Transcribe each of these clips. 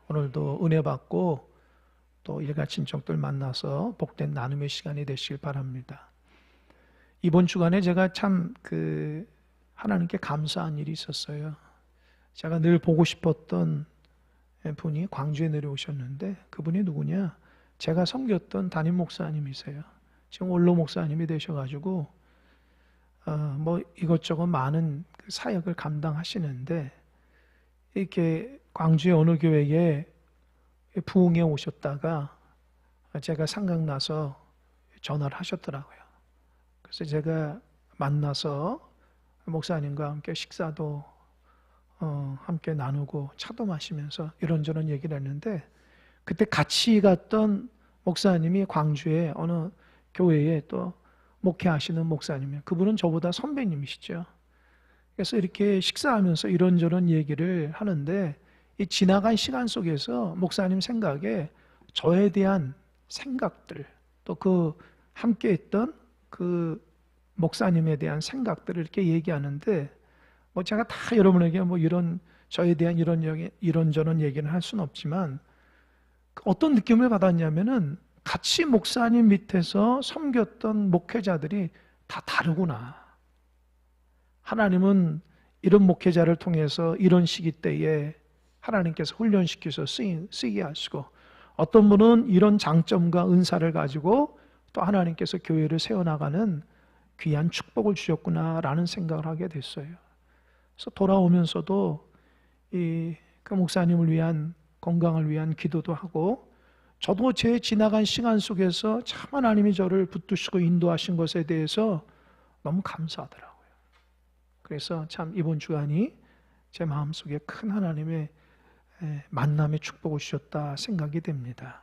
오늘도 은혜 받고 또 일가 친척들 만나서 복된 나눔의 시간이 되시길 바랍니다. 이번 주간에 제가 참 하나님께 감사한 일이 있었어요. 제가 늘 보고 싶었던 분이 광주에 내려오셨는데, 그분이 누구냐? 제가 섬겼던 담임 목사님이세요. 지금 원로 목사님이 되셔가지고 이것저것 많은 사역을 감당하시는데, 이렇게 광주의 어느 교회에 부흥에 오셨다가 제가 생각나서 전화를 하셨더라고요. 그래서 제가 만나서 목사님과 함께 식사도 함께 나누고 차도 마시면서 이런저런 얘기를 했는데, 그때 같이 갔던 목사님이 광주의 어느 교회에 또 목회하시는 목사님이에요. 그분은 저보다 선배님이시죠. 그래서 이렇게 식사하면서 이런저런 얘기를 하는데, 이 지나간 시간 속에서 목사님 생각에 저에 대한 생각들, 또 함께 했던 목사님에 대한 생각들을 이렇게 얘기하는데, 제가 다 여러분에게 저에 대한 이런저런 얘기는 할 수는 없지만, 어떤 느낌을 받았냐면은 같이 목사님 밑에서 섬겼던 목회자들이 다 다르구나. 하나님은 이런 목회자를 통해서 이런 시기 때에 하나님께서 훈련시켜서 쓰게 하시고, 어떤 분은 이런 장점과 은사를 가지고 또 하나님께서 교회를 세워나가는 귀한 축복을 주셨구나라는 생각을 하게 됐어요. 그래서 돌아오면서도 그 목사님을 위한, 건강을 위한 기도도 하고, 저도 제 지나간 시간 속에서 참 하나님이 저를 붙드시고 인도하신 것에 대해서 너무 감사하더라고요. 그래서 참 이번 주간이 제 마음속에 큰 하나님의 만남의 축복을 주셨다 생각이 됩니다.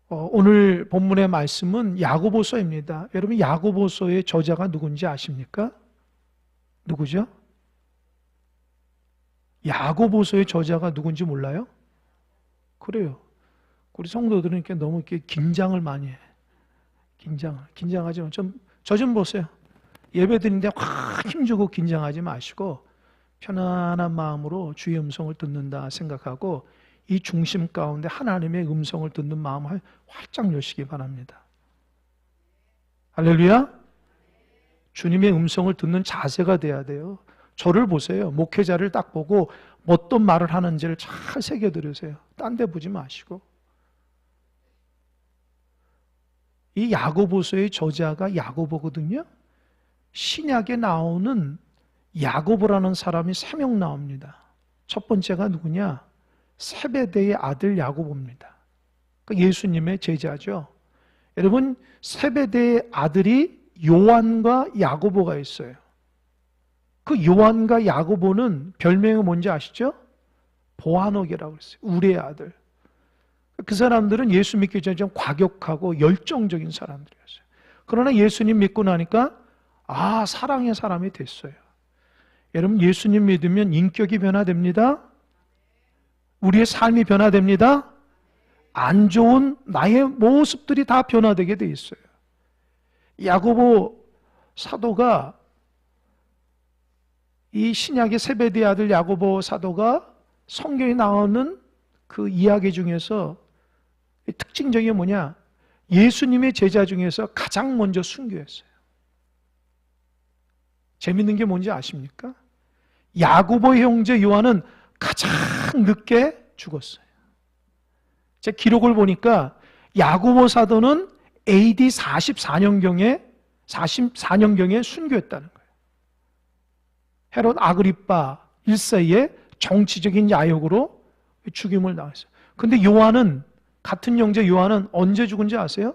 오늘 본문의 말씀은 야고보서입니다. 여러분, 야고보서의 저자가 누군지 아십니까? 누구죠? 야고보서의 저자가 누군지 몰라요? 그래요. 우리 성도들은 이렇게 너무 이렇게 긴장을 많이 해. 긴장하지 마. 저 좀 보세요. 예배 드리는데 확 힘주고 긴장하지 마시고 편안한 마음으로 주의 음성을 듣는다 생각하고, 이 중심 가운데 하나님의 음성을 듣는 마음을 활짝 여시기 바랍니다. 할렐루야. 주님의 음성을 듣는 자세가 돼야 돼요. 저를 보세요. 목회자를 딱 보고 어떤 말을 하는지를 잘 새겨 들으세요. 딴 데 보지 마시고. 이 야고보서의 저자가 야고보거든요. 신약에 나오는 야고보라는 사람이 3명 나옵니다. 첫 번째가 누구냐? 세베대의 아들 야고보입니다. 예수님의 제자죠. 여러분, 세베대의 아들이 요한과 야고보가 있어요. 그 요한과 야고보는 별명이 뭔지 아시죠? 보아녹이라고 했어요. 우리의 아들. 그 사람들은 예수 믿기 전에 좀 과격하고 열정적인 사람들이었어요. 그러나 예수님 믿고 나니까 사랑의 사람이 됐어요. 여러분, 예수님 믿으면 인격이 변화됩니다. 우리의 삶이 변화됩니다. 안 좋은 나의 모습들이 다 변화되게 돼 있어요. 야고보 사도가, 이 신약의 세베대의 아들 야고보 사도가 성경에 나오는 그 이야기 중에서 특징적인 게 뭐냐? 예수님의 제자 중에서 가장 먼저 순교했어요. 재밌는 게 뭔지 아십니까? 야고보의 형제 요한은 가장 늦게 죽었어요. 제 기록을 보니까 야고보 사도는 AD 44년경에 순교했다는 거예요. 헤롯 아그리파 1세의 정치적인 야욕으로 죽임을 당했어요. 근데 요한은, 같은 형제 요한은 언제 죽은지 아세요?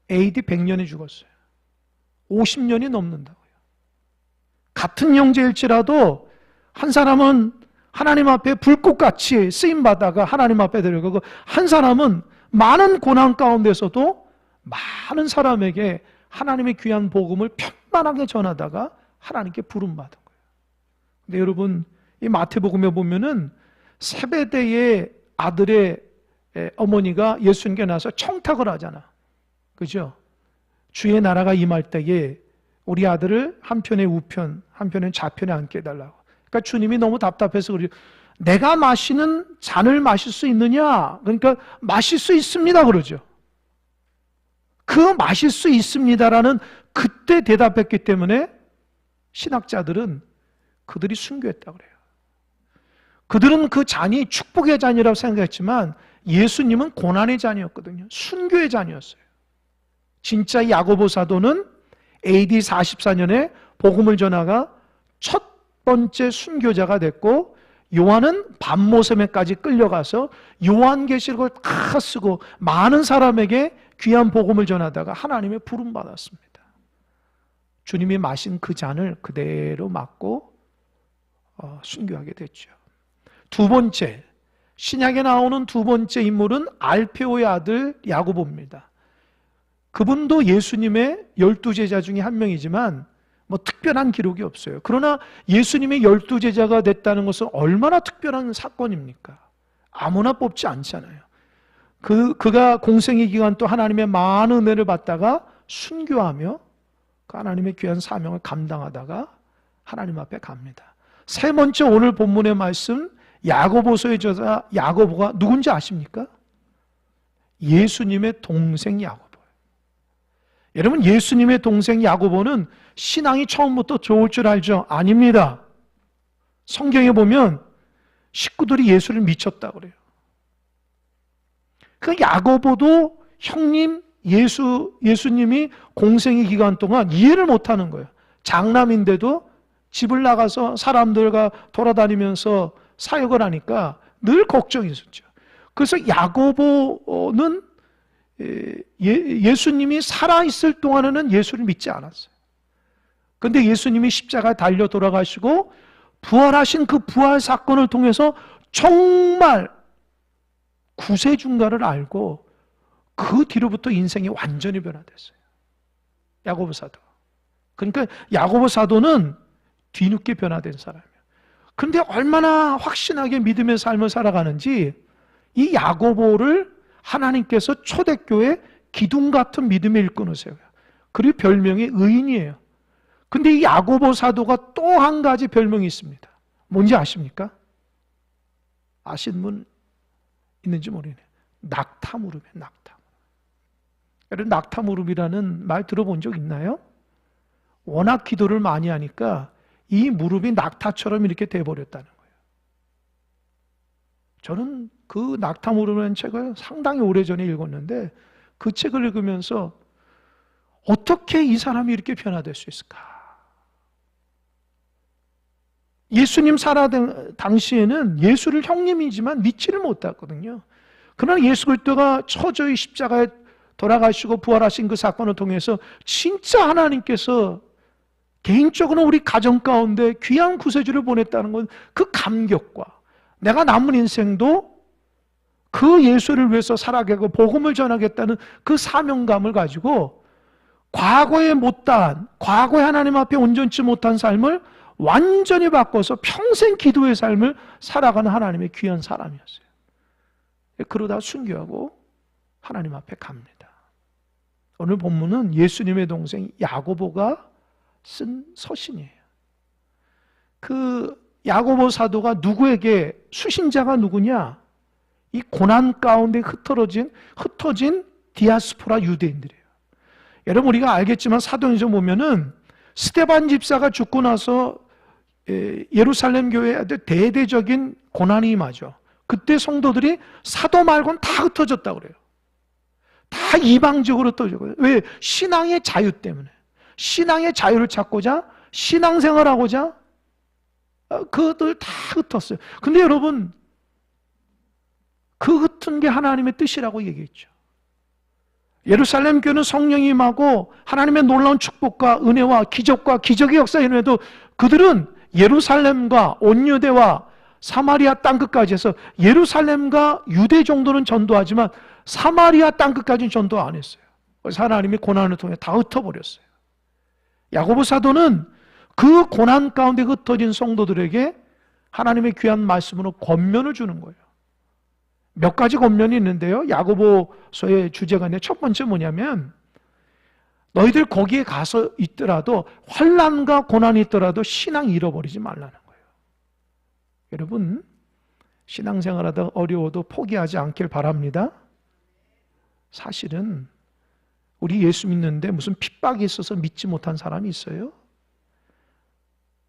AD 100년에 죽었어요. 50년이 넘는다고요. 같은 형제일지라도 한 사람은 하나님 앞에 불꽃같이 쓰임받다가 하나님 앞에 데려가고, 한 사람은 많은 고난 가운데서도 많은 사람에게 하나님의 귀한 복음을 편만하게 전하다가 하나님께 부름받은 거예요. 근데 여러분, 이 마태복음에 보면은 세베대의 아들의 어머니가 예수님께 나서 청탁을 하잖아. 그죠? 주의 나라가 임할 때에 우리 아들을 한편의 우편, 한편의 좌편에 앉게 해달라고. 그러니까 주님이 너무 답답해서 내가 마시는 잔을 마실 수 있느냐? 그러니까 마실 수 있습니다 그러죠. 그 마실 수 있습니다라는 그때 대답했기 때문에 신학자들은 그들이 순교했다 그래요. 그들은 그 잔이 축복의 잔이라고 생각했지만 예수님은 고난의 잔이었거든요. 순교의 잔이었어요. 진짜 야고보 사도는 AD 44년에 복음을 전하가 첫 번째 순교자가 됐고, 요한은 밤모섬에까지 끌려가서 요한계시록을 다 쓰고 많은 사람에게 귀한 복음을 전하다가 하나님의 부름 받았습니다. 주님이 마신 그 잔을 그대로 맞고 순교하게 됐죠. 두 번째, 신약에 나오는 두 번째 인물은 알페오의 아들 야고보입니다. 그분도 예수님의 12제자 중에 한 명이지만 뭐 특별한 기록이 없어요. 그러나 예수님의 12제자가 됐다는 것은 얼마나 특별한 사건입니까? 아무나 뽑지 않잖아요. 그가 공생의 기간 또 하나님의 많은 은혜를 받다가 순교하며 그 하나님의 귀한 사명을 감당하다가 하나님 앞에 갑니다. 세 번째 오늘 본문의 말씀, 야고보서의 저자 야고보가 누군지 아십니까? 예수님의 동생 야고보예요. 여러분, 예수님의 동생 야고보는 신앙이 처음부터 좋을 줄 알죠? 아닙니다. 성경에 보면 식구들이 예수를 미쳤다고 그래요. 그 야고보도 형님 예수님이 공생의 기간 동안 이해를 못하는 거예요. 장남인데도 집을 나가서 사람들과 돌아다니면서 사역을 하니까 늘 걱정이 있었죠. 그래서 야고보는 예수님이 살아있을 동안에는 예수를 믿지 않았어요. 그런데 예수님이 십자가에 달려 돌아가시고 부활하신 그 부활 사건을 통해서 정말 구세주인가를 알고 그 뒤로부터 인생이 완전히 변화됐어요. 야고보 사도. 그러니까 야고보 사도는 뒤늦게 변화된 사람이에요. 그런데 얼마나 확신하게 믿음의 삶을 살아가는지 이 야고보를 하나님께서 초대교회 기둥 같은 믿음의 일꾼을 세워요. 그리고 별명이 의인이에요. 근데 이 야고보 사도가 또 한 가지 별명이 있습니다. 뭔지 아십니까? 아시는 분 있는지 모르겠네요. 낙타무릎이에요. 낙타무릎. 여러분, 낙타무릎이라는 말 들어본 적 있나요? 워낙 기도를 많이 하니까 이 무릎이 낙타처럼 이렇게 돼버렸다는 거예요. 저는 그 낙타무릎이라는 책을 상당히 오래전에 읽었는데 그 책을 읽으면서 어떻게 이 사람이 이렇게 변화될 수 있을까? 예수님 살아던 당시에는 예수를 형님이지만 믿지를 못했거든요. 그러나 예수 그리스도가 처저의 십자가에 돌아가시고 부활하신 그 사건을 통해서 진짜 하나님께서 개인적으로 우리 가정 가운데 귀한 구세주를 보냈다는 건 그 감격과 내가 남은 인생도 그 예수를 위해서 살아가고 복음을 전하겠다는 그 사명감을 가지고 과거에 못다한, 과거에 하나님 앞에 온전치 못한 삶을 완전히 바꿔서 평생 기도의 삶을 살아가는 하나님의 귀한 사람이었어요. 그러다 순교하고 하나님 앞에 갑니다. 오늘 본문은 예수님의 동생 야고보가 쓴 서신이에요. 그 야고보 사도가 누구에게, 수신자가 누구냐? 이 고난 가운데 흩어진 디아스포라 유대인들이에요. 여러분, 우리가 알겠지만 사도행전 보면은 스데반 집사가 죽고 나서 예루살렘 교회에 대대적인 고난이 임하죠. 그때 성도들이 사도 말고는 다 흩어졌다고 그래요. 다 이방적으로 흩어졌고요. 왜? 신앙의 자유 때문에. 신앙의 자유를 찾고자, 신앙생활하고자 그들 다 흩었어요. 근데 여러분, 그 흩은 게 하나님의 뜻이라고 얘기했죠. 예루살렘 교회는 성령이 임하고 하나님의 놀라운 축복과 은혜와 기적과 기적의 역사 이름에도 그들은 예루살렘과 온 유대와 사마리아 땅끝까지 해서 예루살렘과 유대 정도는 전도하지만 사마리아 땅끝까지는 전도 안 했어요. 그래서 하나님이 고난을 통해 다 흩어버렸어요. 야고보 사도는 그 고난 가운데 흩어진 성도들에게 하나님의 귀한 말씀으로 권면을 주는 거예요. 몇 가지 권면이 있는데요. 야고보서의 주제가 있는데 첫 번째 뭐냐면 너희들 거기에 가서 있더라도 환난과 고난이 있더라도 신앙 잃어버리지 말라는 거예요. 여러분, 신앙생활하다 어려워도 포기하지 않길 바랍니다. 사실은 우리 예수 믿는데 무슨 핍박이 있어서 믿지 못한 사람이 있어요?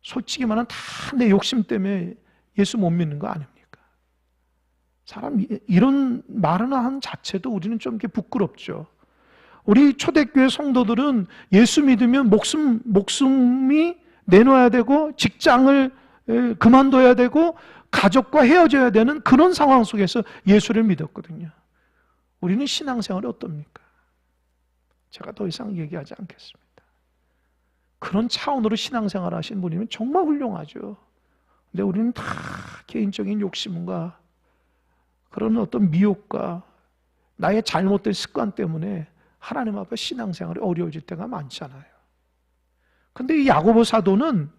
솔직히 말하면 다 내 욕심 때문에 예수 못 믿는 거 아닙니까? 사람 이런 말을 한 자체도 우리는 좀 이렇게 부끄럽죠. 우리 초대교회 성도들은 예수 믿으면 목숨이 내놓아야 되고 직장을 그만둬야 되고 가족과 헤어져야 되는 그런 상황 속에서 예수를 믿었거든요. 우리는 신앙생활이 어떻습니까? 제가 더 이상 얘기하지 않겠습니다. 그런 차원으로 신앙생활 하신 분이면 정말 훌륭하죠. 근데 우리는 다 개인적인 욕심과 그런 어떤 미혹과 나의 잘못된 습관 때문에 하나님 앞에 신앙생활이 어려워질 때가 많잖아요. 근데 이 야고보 사도는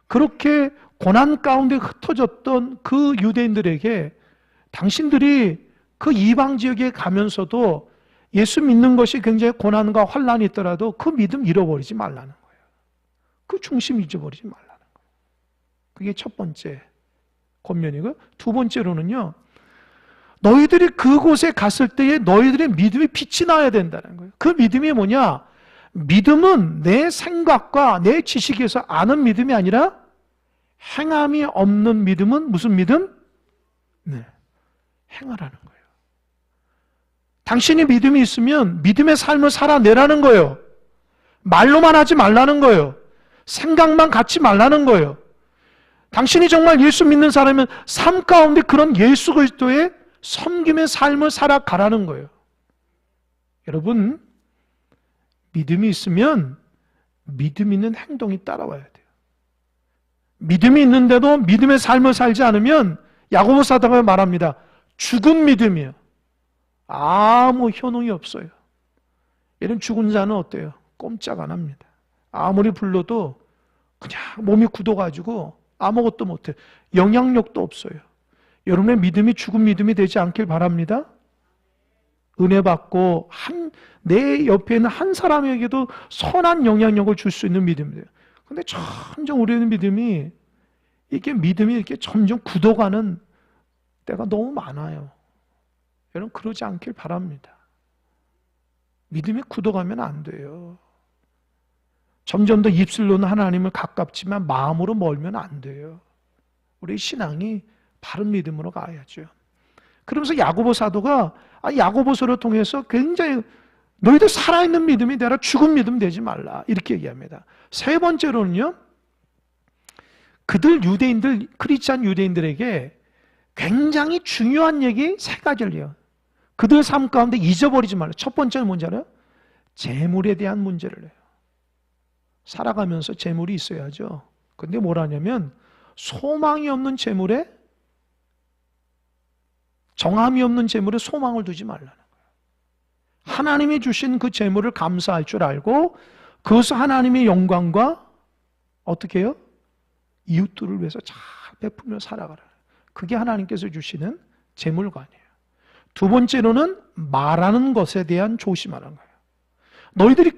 그렇게 고난 가운데 흩어졌던 그 유대인들에게 당신들이 그 이방 지역에 가면서도 예수 믿는 것이 굉장히 고난과 환난이 있더라도 그 믿음 잃어버리지 말라는 거예요. 그 중심 잊어버리지 말라는 거예요. 그게 첫 번째 권면이고요. 두 번째로는요, 너희들이 그곳에 갔을 때에 너희들의 믿음이 빛이 나야 된다는 거예요. 그 믿음이 뭐냐? 믿음은 내 생각과 내 지식에서 아는 믿음이 아니라 행함이 없는 믿음은 무슨 믿음? 네, 행하라는 거예요. 당신이 믿음이 있으면 믿음의 삶을 살아내라는 거예요. 말로만 하지 말라는 거예요. 생각만 갖지 말라는 거예요. 당신이 정말 예수 믿는 사람이면 삶 가운데 그런 예수 그리스도의 섬김의 삶을 살아가라는 거예요. 여러분, 믿음이 있으면 믿음 있는 행동이 따라와야 돼요. 믿음이 있는데도 믿음의 삶을 살지 않으면 야고보 사도가 말합니다. 죽은 믿음이에요. 아무 효능이 없어요. 이런 죽은 자는 어때요? 꼼짝 안 합니다. 아무리 불러도 그냥 몸이 굳어가지고 아무것도 못해요. 영향력도 없어요. 여러분의 믿음이 죽은 믿음이 되지 않길 바랍니다. 은혜 받고 내 옆에 있는 한 사람에게도 선한 영향력을 줄 수 있는 믿음이에요. 근데 점점 우리는 믿음이 이렇게 점점 굳어가는 때가 너무 많아요. 여러분 그러지 않길 바랍니다. 믿음이 굳어가면 안 돼요. 점점 더 입술로는 하나님을 가깝지만 마음으로 멀면 안 돼요. 우리 신앙이 바른 믿음으로 가야죠. 그러면서 야고보 사도가 야고보서를 통해서 굉장히 너희들 살아있는 믿음이 되라, 죽은 믿음 되지 말라 이렇게 얘기합니다. 세 번째로는요, 그들 유대인들, 크리스찬 유대인들에게 굉장히 중요한 얘기 세 가지를 해요. 그들 삶 가운데 잊어버리지 말라. 첫 번째는 뭔지 알아요? 재물에 대한 문제를 해요. 살아가면서 재물이 있어야죠. 근데 뭐라냐면 소망이 없는 재물에, 정함이 없는 재물에 소망을 두지 말라는 거예요. 하나님이 주신 그 재물을 감사할 줄 알고 그것을 하나님의 영광과 어떻게 해요? 이웃들을 위해서 잘 베풀며 살아가라. 그게 하나님께서 주시는 재물관이에요. 두 번째로는 말하는 것에 대한 조심하라는 거예요. 너희들이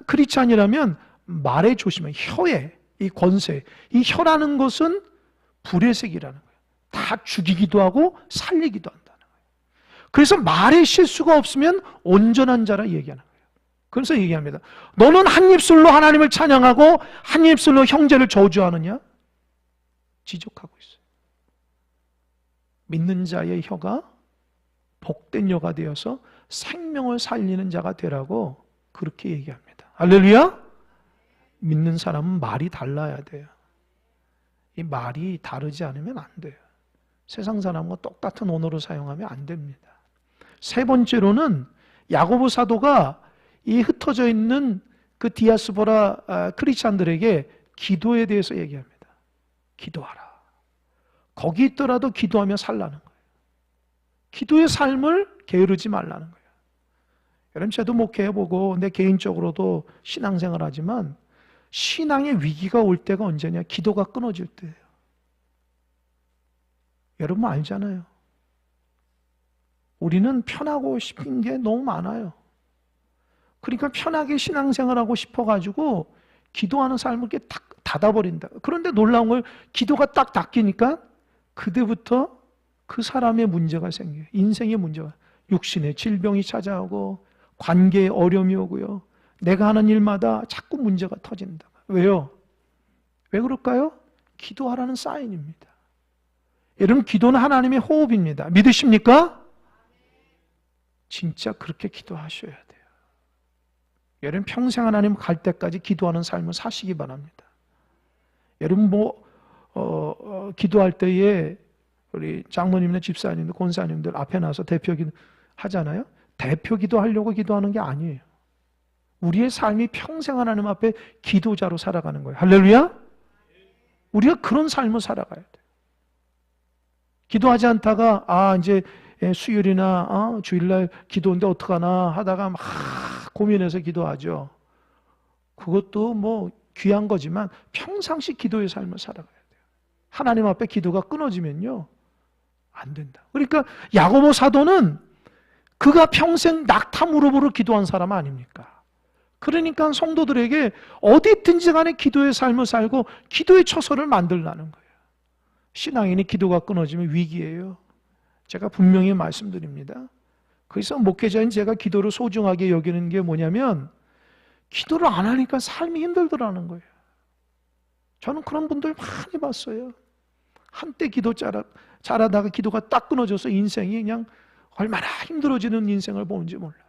크리스찬이라면 말에 조심해. 혀에 이 권세, 이 혀라는 것은 불의 색이라는 거예요. 다 죽이기도 하고 살리기도 한다는 거예요. 그래서 말에 실수가 없으면 온전한 자라 얘기하는 거예요. 그래서 얘기합니다. 너는 한 입술로 하나님을 찬양하고 한 입술로 형제를 저주하느냐? 지적하고 있어요. 믿는 자의 혀가 복된 혀가 되어서 생명을 살리는 자가 되라고 그렇게 얘기합니다. 할렐루야! 믿는 사람은 말이 달라야 돼요. 이 말이 다르지 않으면 안 돼요. 세상 사람과 똑같은 언어로 사용하면 안 됩니다. 세 번째로는 야고보 사도가 이 흩어져 있는 그 디아스포라 크리스찬들에게 기도에 대해서 얘기합니다. 기도하라. 거기 있더라도 기도하며 살라는 거예요. 기도의 삶을 게으르지 말라는 거예요. 여러분, 저도 목회해보고 내 개인적으로도 신앙생활 하지만 신앙의 위기가 올 때가 언제냐? 기도가 끊어질 때예요. 여러분 알잖아요. 우리는 편하고 싶은 게 너무 많아요. 그러니까 편하게 신앙생활하고 싶어가지고 기도하는 삶을 이렇게 딱 닫아버린다. 그런데 놀라운 걸 기도가 딱 닫히니까 그때부터 그 사람의 문제가 생겨요. 인생의 문제가. 육신의 질병이 찾아오고 관계에 어려움이 오고요. 내가 하는 일마다 자꾸 문제가 터진다. 왜요? 왜 그럴까요? 기도하라는 사인입니다. 여러분, 기도는 하나님의 호흡입니다. 믿으십니까? 진짜 그렇게 기도하셔야 돼요. 여러분, 평생 하나님 갈 때까지 기도하는 삶을 사시기 바랍니다. 여러분, 기도할 때에 우리 장모님이나 집사님들, 권사님들 앞에 나서 대표 기도 하잖아요. 대표 기도하려고 기도하는 게 아니에요. 우리의 삶이 평생 하나님 앞에 기도자로 살아가는 거예요. 할렐루야? 우리가 그런 삶을 살아가야 돼요. 기도하지 않다가 이제 수요일이나 주일날 기도인데 어떡하나 하다가 막 고민해서 기도하죠. 그것도 귀한 거지만 평상시 기도의 삶을 살아가야 돼요. 하나님 앞에 기도가 끊어지면요, 안 된다. 그러니까 야고보 사도는 그가 평생 낙타 무릎으로 기도한 사람 아닙니까? 그러니까 성도들에게 어디 있든지 간에 기도의 삶을 살고 기도의 처소를 만들라는 거예요. 신앙인이 기도가 끊어지면 위기예요. 제가 분명히 말씀드립니다. 그래서 목회자인 제가 기도를 소중하게 여기는 게 뭐냐면, 기도를 안 하니까 삶이 힘들더라는 거예요. 저는 그런 분들 많이 봤어요. 한때 기도 잘하다가 기도가 딱 끊어져서 인생이 그냥 얼마나 힘들어지는 인생을 보는지 몰라요.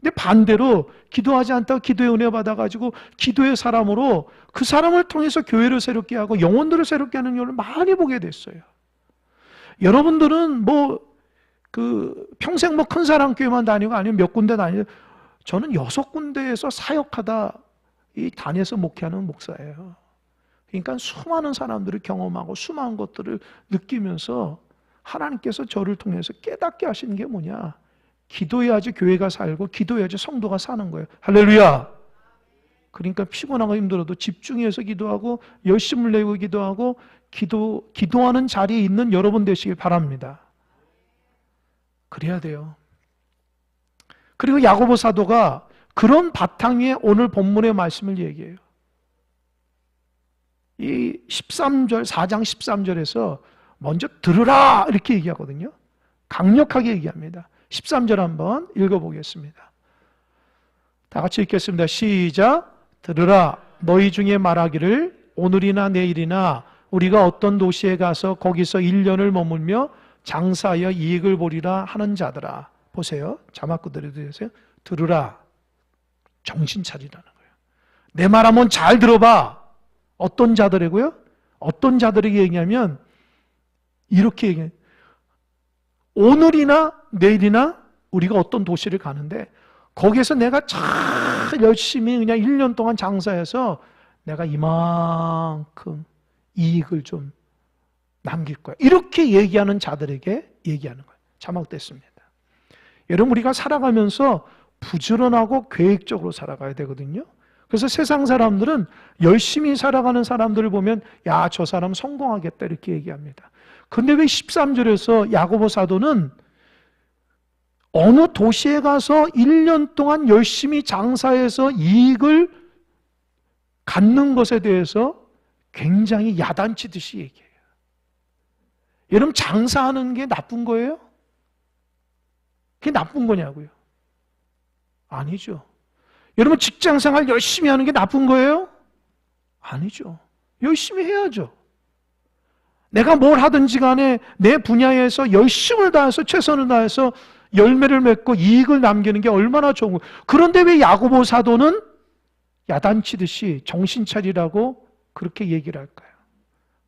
근데 반대로 기도하지 않다가 기도의 은혜 받아가지고 기도의 사람으로 그 사람을 통해서 교회를 새롭게 하고 영혼들을 새롭게 하는 일을 많이 보게 됐어요. 여러분들은 평생 큰 사람 교회만 다니고 아니면 몇 군데 다니고, 저는 6군데에서 사역하다 다녀서 목회하는 목사예요. 그러니까 수많은 사람들을 경험하고 수많은 것들을 느끼면서 하나님께서 저를 통해서 깨닫게 하시는 게 뭐냐? 기도해야지 교회가 살고 기도해야지 성도가 사는 거예요. 할렐루야! 그러니까 피곤하고 힘들어도 집중해서 기도하고 열심을 내고 기도하고 기도하는 자리에 있는 여러분 되시길 바랍니다. 그래야 돼요. 그리고 야고보 사도가 그런 바탕 위에 오늘 본문의 말씀을 얘기해요. 이 13절, 4장 13절에서 먼저 들으라 이렇게 얘기하거든요. 강력하게 얘기합니다. 13절 한번 읽어보겠습니다. 다 같이 읽겠습니다. 시작. 들으라. 너희 중에 말하기를 오늘이나 내일이나 우리가 어떤 도시에 가서 거기서 1년을 머물며 장사하여 이익을 보리라 하는 자들아. 보세요. 자막 그대로 들으세요. 들으라. 정신 차리라는 거예요. 내 말 한번 잘 들어봐. 어떤 자들이고요? 어떤 자들에게 얘기하면 이렇게 얘기해요. 오늘이나 내일이나 우리가 어떤 도시를 가는데 거기에서 내가 잘 열심히 그냥 1년 동안 장사해서 내가 이만큼 이익을 좀 남길 거야. 이렇게 얘기하는 자들에게 얘기하는 거예요. 자막됐습니다. 여러분, 우리가 살아가면서 부지런하고 계획적으로 살아가야 되거든요. 그래서 세상 사람들은 열심히 살아가는 사람들을 보면 야, 저 사람 성공하겠다 이렇게 얘기합니다. 근데 왜 13절에서 야고보 사도는 어느 도시에 가서 1년 동안 열심히 장사해서 이익을 갖는 것에 대해서 굉장히 야단치듯이 얘기해요. 여러분, 장사하는 게 나쁜 거예요? 그게 나쁜 거냐고요? 아니죠. 여러분, 직장생활 열심히 하는 게 나쁜 거예요? 아니죠. 열심히 해야죠. 내가 뭘 하든지 간에 내 분야에서 열심을 다해서 최선을 다해서 열매를 맺고 이익을 남기는 게 얼마나 좋은 거예요. 그런데 왜 야고보 사도는 야단치듯이 정신 차리라고 그렇게 얘기를 할까요?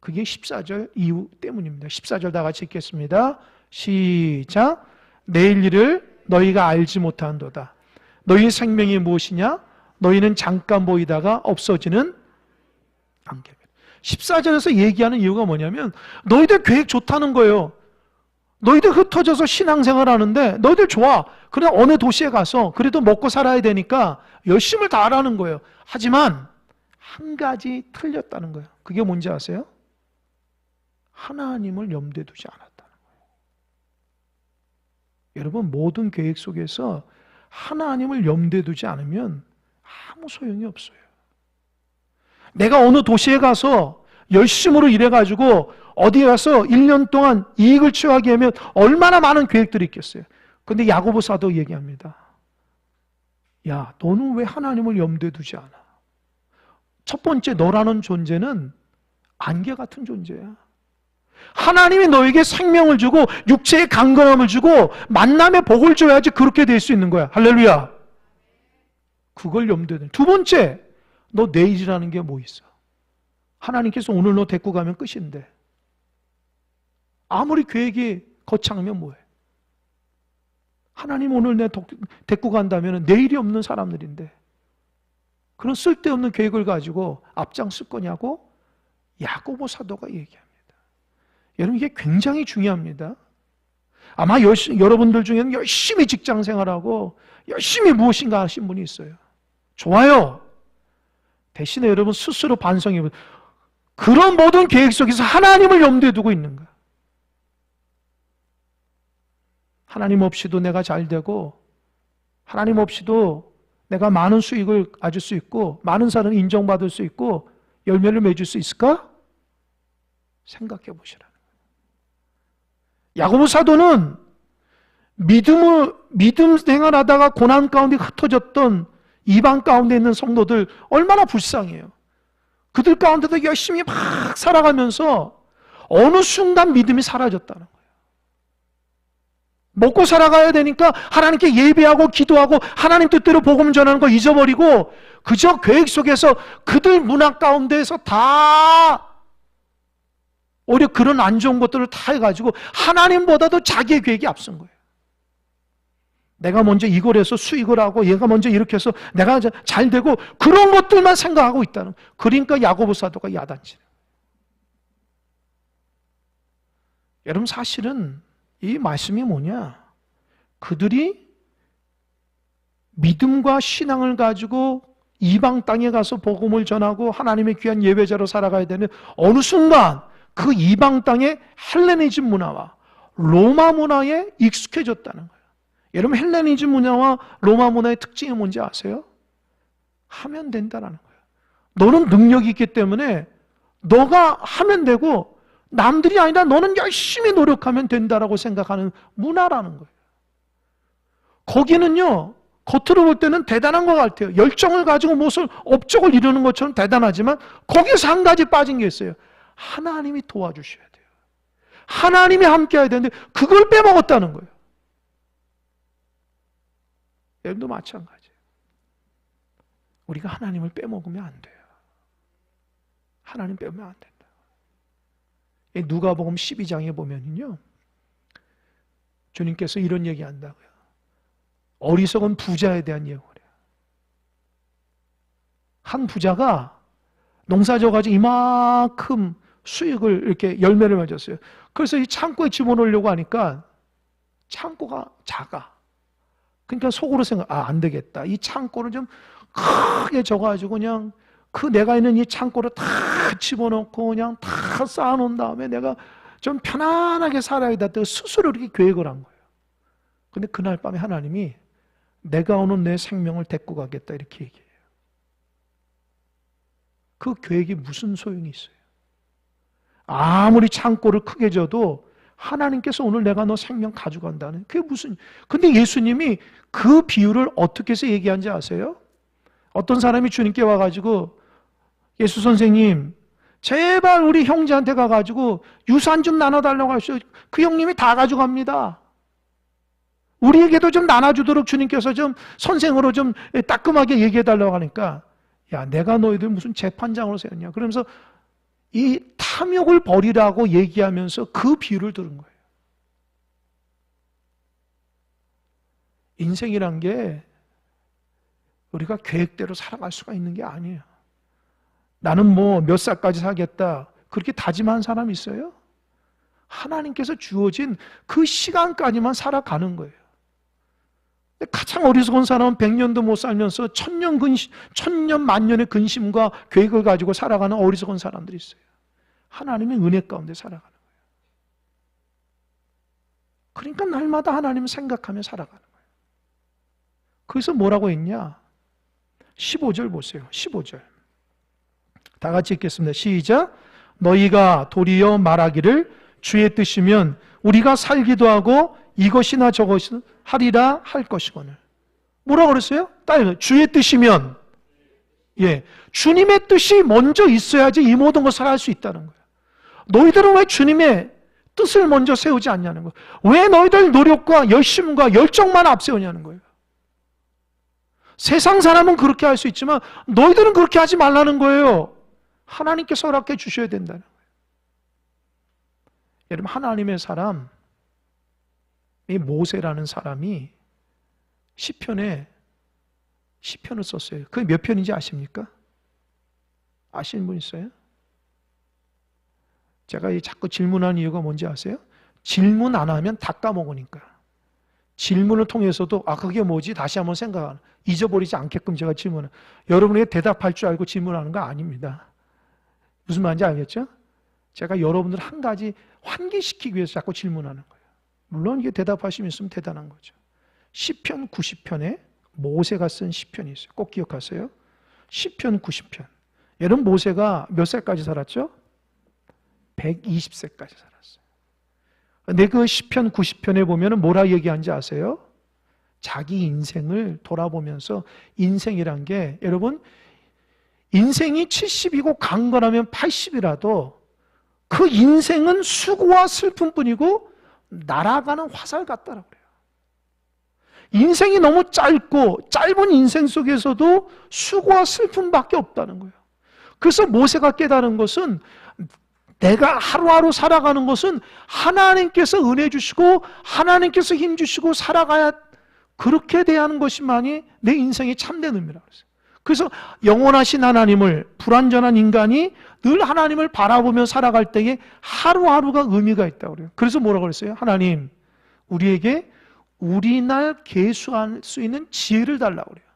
그게 14절 이유 때문입니다. 14절 다 같이 읽겠습니다. 시작. 내일 일을 너희가 알지 못한도다. 너희 생명이 무엇이냐? 너희는 잠깐 보이다가 없어지는 안개. 14절에서 얘기하는 이유가 뭐냐면 너희들 계획 좋다는 거예요. 너희들 흩어져서 신앙생활 하는데 너희들 좋아. 그러나 어느 도시에 가서 그래도 먹고 살아야 되니까 열심을 다하라는 거예요. 하지만 한 가지 틀렸다는 거예요. 그게 뭔지 아세요? 하나님을 염두에 두지 않았다는 거예요. 여러분, 모든 계획 속에서 하나님을 염두에 두지 않으면 아무 소용이 없어요. 내가 어느 도시에 가서 열심으로 일해가지고 어디 가서 1년 동안 이익을 취하게 하면 얼마나 많은 계획들이 있겠어요. 근데 야고보 사도 얘기합니다. 야, 너는 왜 하나님을 염두에 두지 않아? 첫 번째, 너라는 존재는 안개 같은 존재야. 하나님이 너에게 생명을 주고 육체의 강건함을 주고 만남의 복을 줘야지 그렇게 될 수 있는 거야. 할렐루야. 그걸 염두에 둔. 두 번째, 너 내일이라는 게 뭐 있어? 하나님께서 오늘 너 데리고 가면 끝인데 아무리 계획이 거창하면 뭐해? 하나님 오늘 내 데리고 간다면 내일이 없는 사람들인데 그런 쓸데없는 계획을 가지고 앞장쓸 거냐고 야고보 사도가 얘기합니다. 여러분, 이게 굉장히 중요합니다. 아마 여러분들 중에는 열심히 직장 생활하고 열심히 무엇인가 하신 분이 있어요. 좋아요. 대신에 여러분 스스로 반성해 보세요. 그런 모든 계획 속에서 하나님을 염두에 두고 있는가? 하나님 없이도 내가 잘 되고 하나님 없이도 내가 많은 수익을 가질 수 있고 많은 사람을 인정받을 수 있고 열매를 맺을 수 있을까? 생각해 보시라는 거예요. 야고보 사도는 믿음 생활하다가 고난 가운데 흩어졌던 이방 가운데 있는 성도들 얼마나 불쌍해요. 그들 가운데도 열심히 막 살아가면서 어느 순간 믿음이 사라졌다는 거예요. 먹고 살아가야 되니까 하나님께 예배하고 기도하고 하나님 뜻대로 복음 전하는 거 잊어버리고 그저 계획 속에서 그들 문화 가운데에서 다 오히려 그런 안 좋은 것들을 다 해가지고 하나님보다도 자기의 계획이 앞선 거예요. 내가 먼저 이걸 해서 수익을 하고 얘가 먼저 이렇게 해서 내가 잘 되고 그런 것들만 생각하고 있다는 거예요. 그러니까 야고보 사도가 야단치는 거예요. 여러분, 사실은 이 말씀이 뭐냐? 그들이 믿음과 신앙을 가지고 이방 땅에 가서 복음을 전하고 하나님의 귀한 예배자로 살아가야 되는 어느 순간 그 이방 땅의 헬레니즘 문화와 로마 문화에 익숙해졌다는 거예요. 여러분, 헬레니즘 문화와 로마 문화의 특징이 뭔지 아세요? 하면 된다는 거예요. 너는 능력이 있기 때문에 너가 하면 되고 남들이 아니라 너는 열심히 노력하면 된다라고 생각하는 문화라는 거예요. 거기는요, 겉으로 볼 때는 대단한 것 같아요. 열정을 가지고 무엇을 업적을 이루는 것처럼 대단하지만 거기서 한 가지 빠진 게 있어요. 하나님이 도와주셔야 돼요. 하나님이 함께 해야 되는데 그걸 빼먹었다는 거예요. 여러분도 마찬가지예요. 우리가 하나님을 빼먹으면 안 돼요. 하나님 빼면 안 된다. 누가복음 12장에 보면요, 주님께서 이런 얘기한다고요. 어리석은 부자에 대한 예고를 해요. 한 부자가 농사 져가지고 이만큼 수익을 이렇게 열매를 맺었어요. 그래서 이 창고에 집어넣으려고 하니까 창고가 작아. 그러니까 속으로 안 되겠다. 이 창고를 좀 크게 져가지고 그냥 그 내가 있는 이 창고를 다 집어넣고 그냥 다 쌓아놓은 다음에 내가 좀 편안하게 살아야겠다. 스스로 이렇게 계획을 한 거예요. 근데 그날 밤에 하나님이 내가 오는 내 생명을 데리고 가겠다 이렇게 얘기해요. 그 계획이 무슨 소용이 있어요? 아무리 창고를 크게 져도 하나님께서 오늘 내가 너 생명 가져간다는 그게 무슨. 근데 예수님이 그 비유를 어떻게 해서 얘기한지 아세요? 어떤 사람이 주님께 와가지고 예수 선생님 제발 우리 형제한테 가가지고 유산 좀 나눠달라고 하셔. 그 형님이 다 가져갑니다. 우리에게도 좀 나눠주도록 주님께서 좀 선생으로 좀 따끔하게 얘기해달라고 하니까 야, 내가 너희들 무슨 재판장으로 세웠냐. 그러면서 이 탐욕을 버리라고 얘기하면서 그 비유를 들은 거예요. 인생이란 게 우리가 계획대로 살아갈 수가 있는 게 아니에요. 나는 뭐 몇 살까지 살겠다 그렇게 다짐한 사람이 있어요? 하나님께서 주어진 그 시간까지만 살아가는 거예요. 가장 어리석은 사람은 100년도 못 살면서 천년 만년의 근심과 계획을 가지고 살아가는 어리석은 사람들이 있어요. 하나님의 은혜 가운데 살아가는 거예요. 그러니까 날마다 하나님을 생각하며 살아가는 거예요. 그래서 뭐라고 했냐? 15절 보세요. 15절 다 같이 읽겠습니다. 시작. 너희가 도리어 말하기를 주의 뜻이면 우리가 살기도 하고 이것이나 저것이나 하리라 할 것이거늘. 뭐라고 그랬어요? 따라서 주의 뜻이면, 예, 주님의 뜻이 먼저 있어야지 이 모든 것을 할 수 있다는 거예요. 너희들은 왜 주님의 뜻을 먼저 세우지 않냐는 거예요. 왜 너희들 노력과 열심과 열정만 앞세우냐는 거예요. 세상 사람은 그렇게 할 수 있지만 너희들은 그렇게 하지 말라는 거예요. 하나님께서 허락해 주셔야 된다는 거예요. 여러분, 하나님의 사람, 이 모세라는 사람이 시편을 썼어요. 그게 몇 편인지 아십니까? 아시는 분 있어요? 제가 자꾸 질문하는 이유가 뭔지 아세요? 질문 안 하면 다 까먹으니까. 질문을 통해서도 그게 뭐지? 다시 한번 생각하는, 잊어버리지 않게끔 제가 질문을. 여러분에게 대답할 줄 알고 질문하는 거 아닙니다. 무슨 말인지 알겠죠? 제가 여러분들 한 가지 환기시키기 위해서 자꾸 질문하는 거예요. 물론 이게 대답하시면 있으면 대단한 거죠. 시편 90편에 모세가 쓴 시편이 있어요. 꼭 기억하세요. 시편 90편. 여러분, 모세가 몇 살까지 살았죠? 120세까지 살았어요. 근데 그 시편 90편에 보면 뭐라 얘기하는지 아세요? 자기 인생을 돌아보면서, 인생이란 게 여러분, 인생이 70이고 강건하면 80이라도 그 인생은 수고와 슬픔뿐이고 날아가는 화살 같다라고 그래요. 인생이 너무 짧고 짧은 인생 속에서도 수고와 슬픔밖에 없다는 거예요. 그래서 모세가 깨달은 것은, 내가 하루하루 살아가는 것은 하나님께서 은혜 주시고 하나님께서 힘 주시고 살아가야, 그렇게 대하는 것이만이 내 인생의 참된 의미라고 했어요. 그래서 영원하신 하나님을, 불완전한 인간이 늘 하나님을 바라보며 살아갈 때에 하루하루가 의미가 있다고 그래요. 그래서 뭐라고 그랬어요? 하나님, 우리에게 우리날 계수할 수 있는 지혜를 달라고 그래요.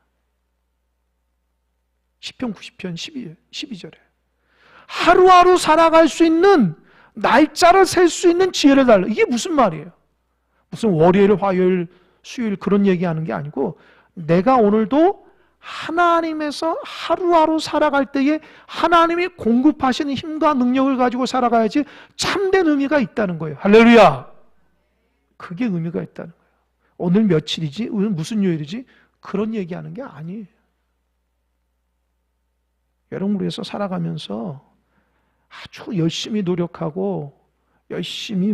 시편 90편 12절에 하루하루 살아갈 수 있는, 날짜를 셀 수 있는 지혜를 달라. 이게 무슨 말이에요? 무슨 월요일, 화요일, 수요일 그런 얘기하는 게 아니고, 내가 오늘도 하나님에서 하루하루 살아갈 때에 하나님이 공급하시는 힘과 능력을 가지고 살아가야지 참된 의미가 있다는 거예요. 할렐루야! 그게 의미가 있다는 거예요. 오늘 며칠이지? 오늘 무슨 요일이지? 그런 얘기하는 게 아니에요. 여러분, 우리에서 살아가면서 아주 열심히 노력하고 열심히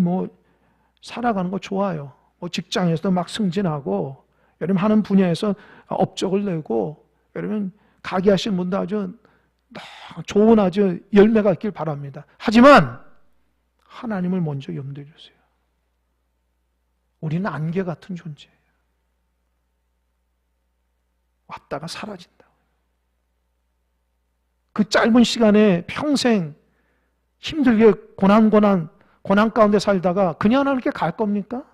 살아가는 거 좋아요. 직장에서도 막 승진하고, 여러분 하는 분야에서 업적을 내고, 여러분 가게 하시는 분도 아주 좋은 아주 열매가 있길 바랍니다. 하지만 하나님을 먼저 염두에 두세요. 우리는 안개 같은 존재예요. 왔다가 사라진다. 그 짧은 시간에 평생 힘들게 고난 가운데 살다가 그냥 하나님께 갈 겁니까?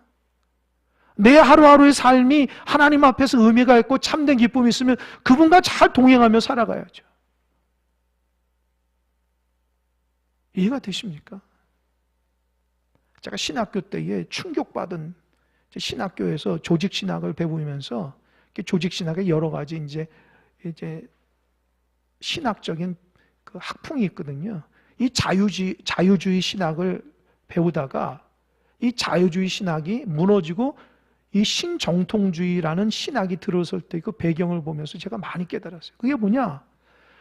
내 하루하루의 삶이 하나님 앞에서 의미가 있고 참된 기쁨이 있으면 그분과 잘 동행하며 살아가야죠. 이해가 되십니까? 제가 신학교 때에 충격받은, 신학교에서 조직신학을 배우면서 조직신학의 여러 가지 이제 신학적인 그 학풍이 있거든요. 이 자유주의 신학을 배우다가 이 자유주의 신학이 무너지고 이 신정통주의라는 신학이 들어설 때 그 배경을 보면서 제가 많이 깨달았어요. 그게 뭐냐?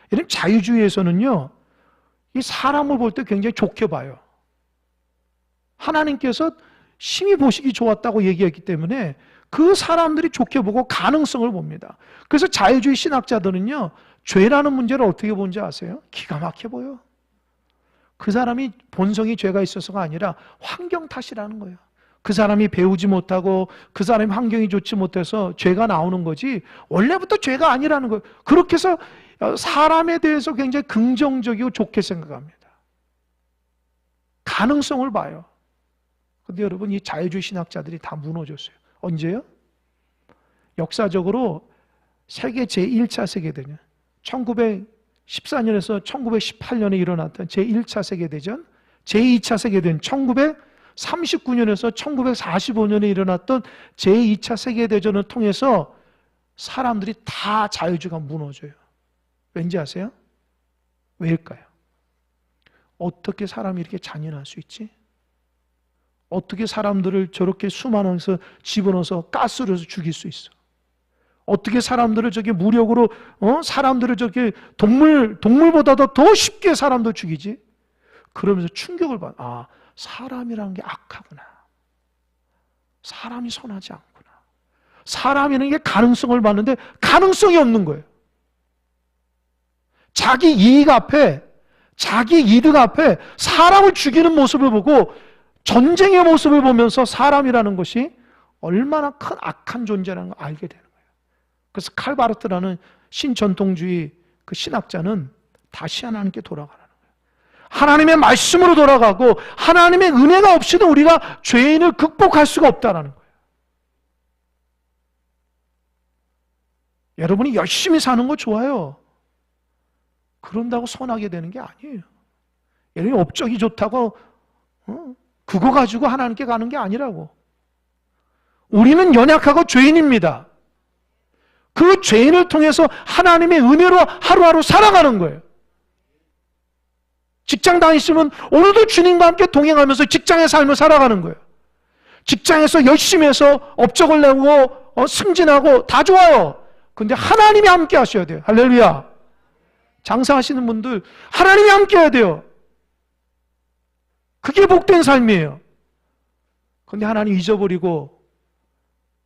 이런 자유주의에서는요, 이 사람을 볼 때 굉장히 좋게 봐요. 하나님께서 심히 보시기 좋았다고 얘기했기 때문에 그 사람들이 좋게 보고 가능성을 봅니다. 그래서 자유주의 신학자들은요, 죄라는 문제를 어떻게 보는지 아세요? 기가 막혀 보여. 그 사람이 본성이 죄가 있어서가 아니라 환경 탓이라는 거예요. 그 사람이 배우지 못하고 그 사람이 환경이 좋지 못해서 죄가 나오는 거지 원래부터 죄가 아니라는 거예요. 그렇게 해서 사람에 대해서 굉장히 긍정적이고 좋게 생각합니다. 가능성을 봐요. 근데 여러분, 이 자유주의 신학자들이 다 무너졌어요. 언제요? 역사적으로 세계 제1차 세계대전, 1914년에서 1918년에 일어났던 제1차 세계대전, 제2차 세계대전, 1939년에서 1945년에 일어났던 제2차 세계대전을 통해서 사람들이 다 자유주의가 무너져요. 왠지 아세요? 왜일까요? 어떻게 사람이 이렇게 잔인할 수 있지? 어떻게 사람들을 저렇게 수만원에서 집어넣어서 가스로 해서 죽일 수 있어? 어떻게 사람들을 저게 무력으로 사람들을 저게 동물보다도 더 쉽게 사람들 죽이지? 그러면서 충격을 받아. 아, 사람이라는 게 악하구나. 사람이 선하지 않구나. 사람이라는 게 가능성을 받는데 가능성이 없는 거예요. 자기 이익 앞에, 자기 이득 앞에 사람을 죽이는 모습을 보고 전쟁의 모습을 보면서 사람이라는 것이 얼마나 큰 악한 존재라는 걸 알게 되는 거예요. 그래서 칼바르트라는 신전통주의 그 신학자는 다시 하나님께 돌아가라는 거예요. 하나님의 말씀으로 돌아가고 하나님의 은혜가 없이는 우리가 죄인을 극복할 수가 없다는 거예요. 여러분이 열심히 사는 거 좋아요. 그런다고 선하게 되는 게 아니에요. 여러분이 업적이 좋다고 그거 가지고 하나님께 가는 게 아니라고. 우리는 연약하고 죄인입니다. 그 죄인을 통해서 하나님의 은혜로 하루하루 살아가는 거예요. 직장 다니시면 오늘도 주님과 함께 동행하면서 직장의 삶을 살아가는 거예요. 직장에서 열심히 해서 업적을 내고 승진하고 다 좋아요. 근데 하나님이 함께 하셔야 돼요. 할렐루야. 장사하시는 분들 하나님이 함께 해야 돼요. 그게 복된 삶이에요. 근데 하나님 잊어버리고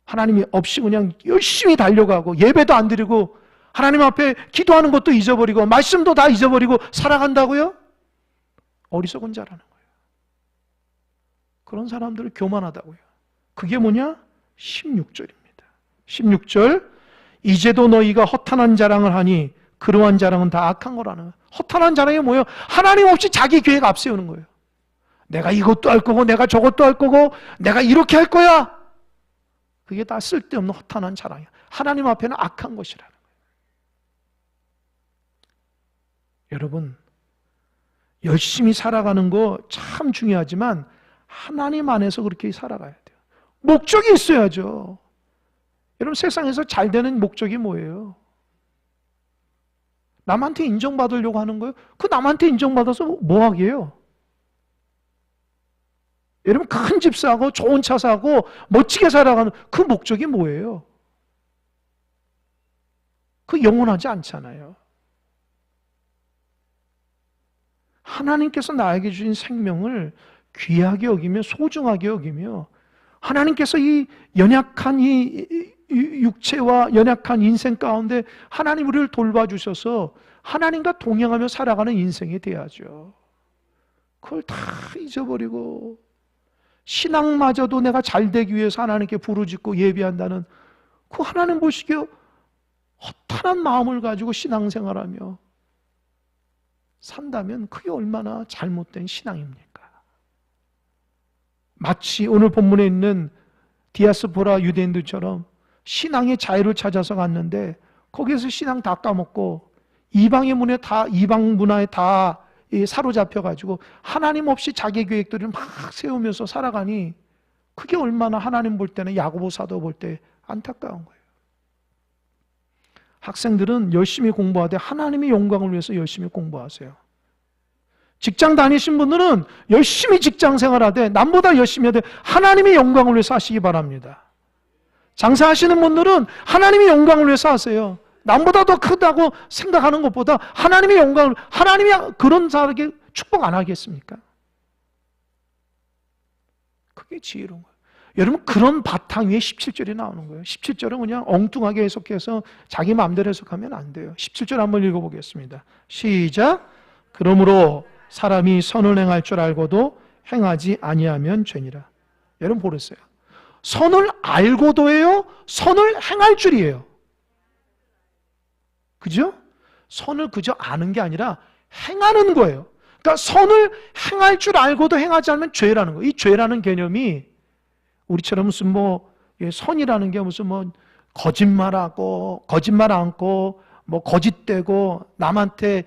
하나님이 없이 그냥 열심히 달려가고 예배도 안 드리고 하나님 앞에 기도하는 것도 잊어버리고 말씀도 다 잊어버리고 살아간다고요? 어리석은 자라는 거예요. 그런 사람들을 교만하다고요. 그게 뭐냐? 16절입니다. 16절 이제도 너희가 허탄한 자랑을 하니 그러한 자랑은 다 악한 거라는 거예요. 허탄한 자랑이 뭐예요? 하나님 없이 자기 계획 앞세우는 거예요. 내가 이것도 할 거고 내가 저것도 할 거고 내가 이렇게 할 거야. 그게 다 쓸데없는 허탄한 자랑이야. 하나님 앞에는 악한 것이라는 거예요. 여러분 열심히 살아가는 거 참 중요하지만 하나님 안에서 그렇게 살아가야 돼요. 목적이 있어야죠. 여러분 세상에서 잘 되는 목적이 뭐예요? 남한테 인정받으려고 하는 거예요? 그 남한테 인정받아서 뭐 하게요? 여러분 큰 집 사고 좋은 차 사고 멋지게 살아가는 그 목적이 뭐예요? 그 영원하지 않잖아요. 하나님께서 나에게 주신 생명을 귀하게 여기며 소중하게 여기며 하나님께서 이 연약한 이 육체와 연약한 인생 가운데 하나님 우리를 돌봐주셔서 하나님과 동행하며 살아가는 인생이 돼야죠. 그걸 다 잊어버리고 신앙마저도 내가 잘 되기 위해서 하나님께 부르짖고 예비한다는 그 하나님 보시기에 허탄한 마음을 가지고 신앙생활하며 산다면 그게 얼마나 잘못된 신앙입니까? 마치 오늘 본문에 있는 디아스포라 유대인들처럼 신앙의 자유를 찾아서 갔는데 거기에서 신앙 다 까먹고 이방의 문에 다 이방 문화에 다 사로잡혀가지고 하나님 없이 자기 계획들을 막 세우면서 살아가니 그게 얼마나 하나님 볼 때는 야고보 사도 볼 때 안타까운 거예요. 학생들은 열심히 공부하되 하나님의 영광을 위해서 열심히 공부하세요. 직장 다니신 분들은 열심히 직장 생활하되 남보다 열심히 하되 하나님의 영광을 위해서 하시기 바랍니다. 장사하시는 분들은 하나님의 영광을 위해서 하세요. 남보다 더 크다고 생각하는 것보다 하나님의 영광을, 하나님이 그런 사람에게 축복 안 하겠습니까? 그게 지혜로운 거예요. 여러분 그런 바탕 위에 17절이 나오는 거예요. 17절은 그냥 엉뚱하게 해석해서 자기 마음대로 해석하면 안 돼요. 17절 한번 읽어보겠습니다. 시작. 그러므로 사람이 선을 행할 줄 알고도 행하지 아니하면 죄니라. 여러분 보세요. 선을 알고도 해요? 선을 행할 줄이에요. 그죠? 선을 그저 아는 게 아니라 행하는 거예요. 그러니까 선을 행할 줄 알고도 행하지 않으면 죄라는 거예요. 이 죄라는 개념이 우리처럼 무슨 선이라는 게 무슨 거짓말하고 거짓말 않고 거짓되고 남한테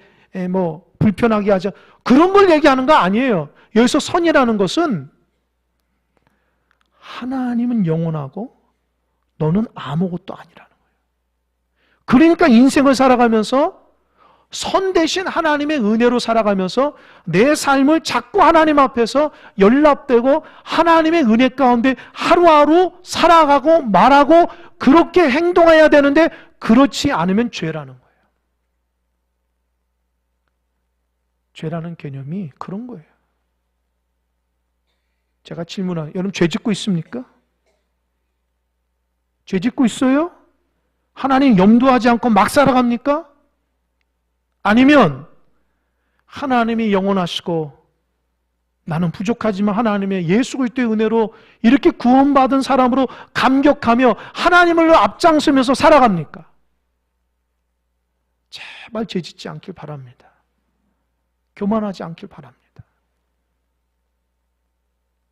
불편하게 하자 그런 걸 얘기하는 거 아니에요. 여기서 선이라는 것은 하나님은 영원하고 너는 아무것도 아니라는 거예요. 그러니까 인생을 살아가면서 선 대신 하나님의 은혜로 살아가면서 내 삶을 자꾸 하나님 앞에서 연락되고 하나님의 은혜 가운데 하루하루 살아가고 말하고 그렇게 행동해야 되는데 그렇지 않으면 죄라는 거예요. 죄라는 개념이 그런 거예요. 제가 질문해요. 여러분 죄 짓고 있습니까? 죄 짓고 있어요? 하나님 염두하지 않고 막 살아갑니까? 아니면 하나님이 영원하시고 나는 부족하지만 하나님의 예수 그리스도의 은혜로 이렇게 구원받은 사람으로 감격하며 하나님을 앞장서면서 살아갑니까? 제발 죄 짓지 않길 바랍니다. 교만하지 않길 바랍니다.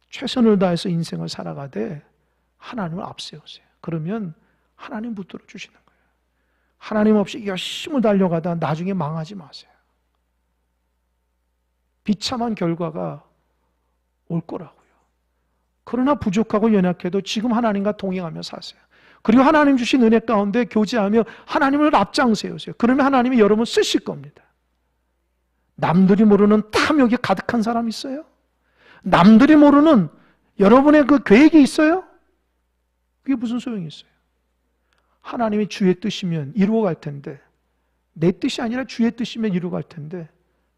최선을 다해서 인생을 살아가되 하나님을 앞세우세요. 그러면 하나님 붙들어 주시는 거예요. 하나님 없이 열심히 달려가다 나중에 망하지 마세요. 비참한 결과가 올 거라고요. 그러나 부족하고 연약해도 지금 하나님과 동행하며 사세요. 그리고 하나님 주신 은혜 가운데 교제하며 하나님을 앞장 세우세요. 그러면 하나님이 여러분 쓰실 겁니다. 남들이 모르는 탐욕이 가득한 사람 있어요? 남들이 모르는 여러분의 그 계획이 있어요? 그게 무슨 소용이 있어요? 하나님이 주의 뜻이면 이루어갈 텐데 내 뜻이 아니라 주의 뜻이면 이루어갈 텐데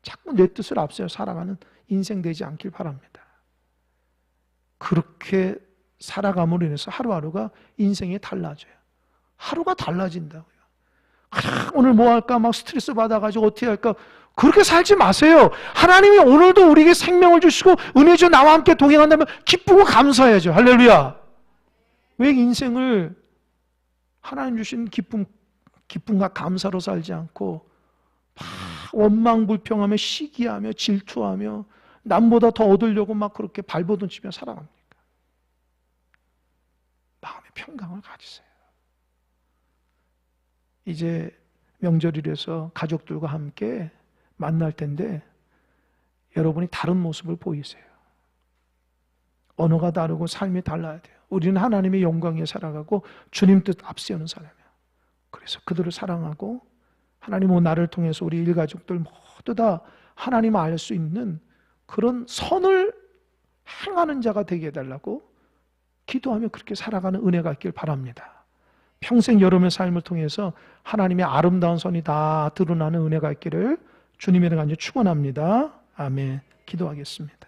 자꾸 내 뜻을 앞세워 살아가는 인생 되지 않길 바랍니다. 그렇게 살아감으로 인해서 하루하루가 인생이 달라져요. 하루가 달라진다고요. 오늘 뭐 할까 막 스트레스 받아가지고 어떻게 할까 그렇게 살지 마세요. 하나님이 오늘도 우리에게 생명을 주시고 은혜 주 나와 함께 동행한다면 기쁘고 감사해야죠. 할렐루야. 왜 인생을 하나님 주신 기쁨과 감사로 살지 않고 원망 불평하며 시기하며 질투하며 남보다 더 얻으려고 막 그렇게 발버둥치며 살아갑니까? 마음의 평강을 가지세요. 이제 명절이라서 가족들과 함께 만날 텐데 여러분이 다른 모습을 보이세요. 언어가 다르고 삶이 달라야 돼요. 우리는 하나님의 영광에 살아가고 주님 뜻 앞세우는 사람이야. 그래서 그들을 사랑하고 하나님은 나를 통해서 우리 일가족들 모두 다 하나님을 알 수 있는 그런 선을 행하는 자가 되게 해달라고 기도하며 그렇게 살아가는 은혜가 있길 바랍니다. 평생 여러분의 삶을 통해서 하나님의 아름다운 선이 다 드러나는 은혜가 있기를 주님의 간절히 축원합니다. 아멘. 기도하겠습니다.